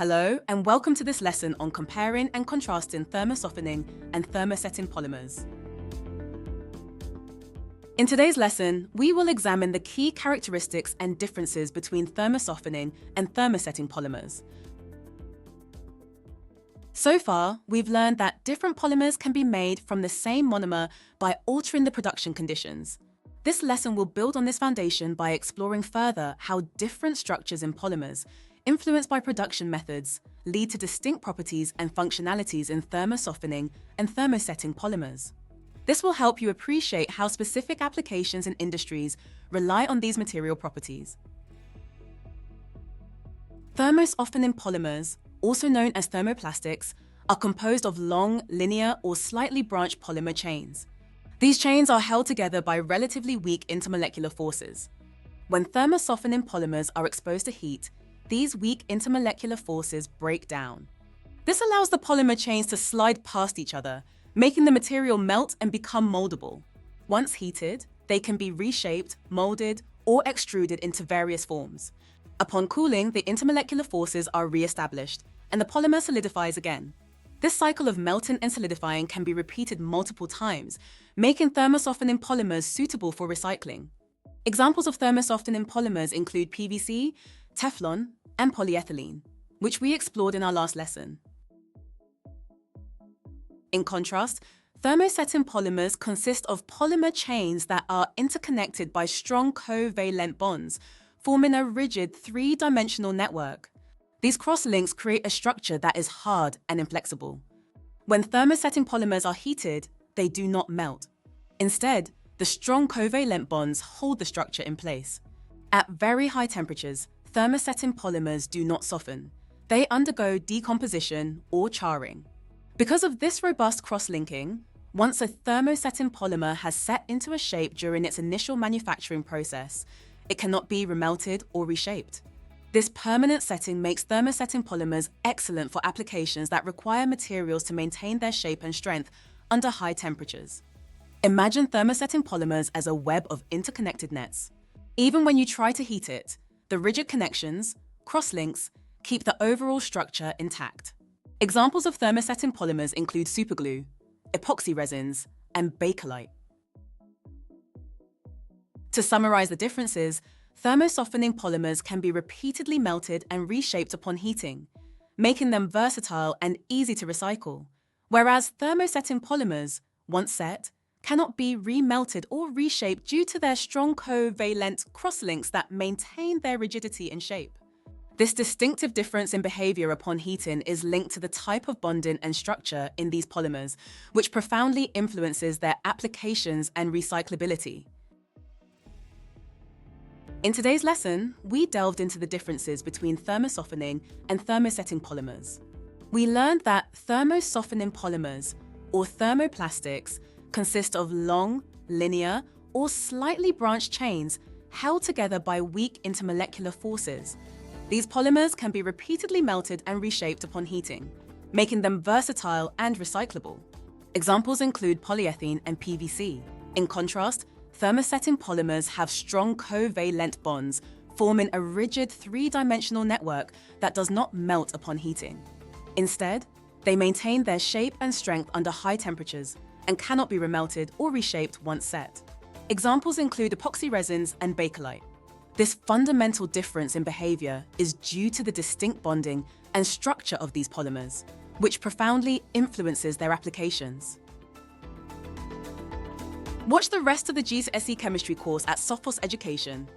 Hello, and welcome to this lesson on comparing and contrasting thermosoftening and thermosetting polymers. In today's lesson, we will examine the key characteristics and differences between thermosoftening and thermosetting polymers. So far, we've learned that different polymers can be made from the same monomer by altering the production conditions. This lesson will build on this foundation by exploring further how different structures in polymers, influenced by production methods, lead to distinct properties and functionalities in thermosoftening and thermosetting polymers. This will help you appreciate how specific applications in industries rely on these material properties. Thermosoftening polymers, also known as thermoplastics, are composed of long, linear, or slightly branched polymer chains. These chains are held together by relatively weak intermolecular forces. When thermosoftening polymers are exposed to heat, these weak intermolecular forces break down. This allows the polymer chains to slide past each other, making the material melt and become moldable. Once heated, they can be reshaped, molded, or extruded into various forms. Upon cooling, the intermolecular forces are re-established, and the polymer solidifies again. This cycle of melting and solidifying can be repeated multiple times, making thermosoftening polymers suitable for recycling. Examples of thermosoftening polymers include PVC, Teflon, and polyethylene, which we explored in our last lesson. In contrast, thermosetting polymers consist of polymer chains that are interconnected by strong covalent bonds, forming a rigid three-dimensional network. These cross-links create a structure that is hard and inflexible. When thermosetting polymers are heated, they do not melt. Instead, the strong covalent bonds hold the structure in place. At very high temperatures, thermosetting polymers do not soften. They undergo decomposition or charring. Because of this robust cross-linking, once a thermosetting polymer has set into a shape during its initial manufacturing process, it cannot be remelted or reshaped. This permanent setting makes thermosetting polymers excellent for applications that require materials to maintain their shape and strength under high temperatures. Imagine thermosetting polymers as a web of interconnected nets. Even when you try to heat it, the rigid connections, cross-links, keep the overall structure intact. Examples of thermosetting polymers include superglue, epoxy resins, and bakelite. To summarize the differences, thermosoftening polymers can be repeatedly melted and reshaped upon heating, making them versatile and easy to recycle, whereas thermosetting polymers, once set, cannot be remelted or reshaped due to their strong covalent crosslinks that maintain their rigidity and shape. This distinctive difference in behavior upon heating is linked to the type of bonding and structure in these polymers, which profoundly influences their applications and recyclability. In today's lesson, we delved into the differences between thermosoftening and thermosetting polymers. We learned that thermosoftening polymers, or thermoplastics, consist of long, linear, or slightly branched chains held together by weak intermolecular forces. These polymers can be repeatedly melted and reshaped upon heating, making them versatile and recyclable. Examples include polyethylene and PVC. In contrast, thermosetting polymers have strong covalent bonds, forming a rigid three-dimensional network that does not melt upon heating. Instead, they maintain their shape and strength under high temperatures and cannot be remelted or reshaped once set. Examples include epoxy resins and bakelite. This fundamental difference in behavior is due to the distinct bonding and structure of these polymers, which profoundly influences their applications. Watch the rest of the GCSE chemistry course at Sophos Education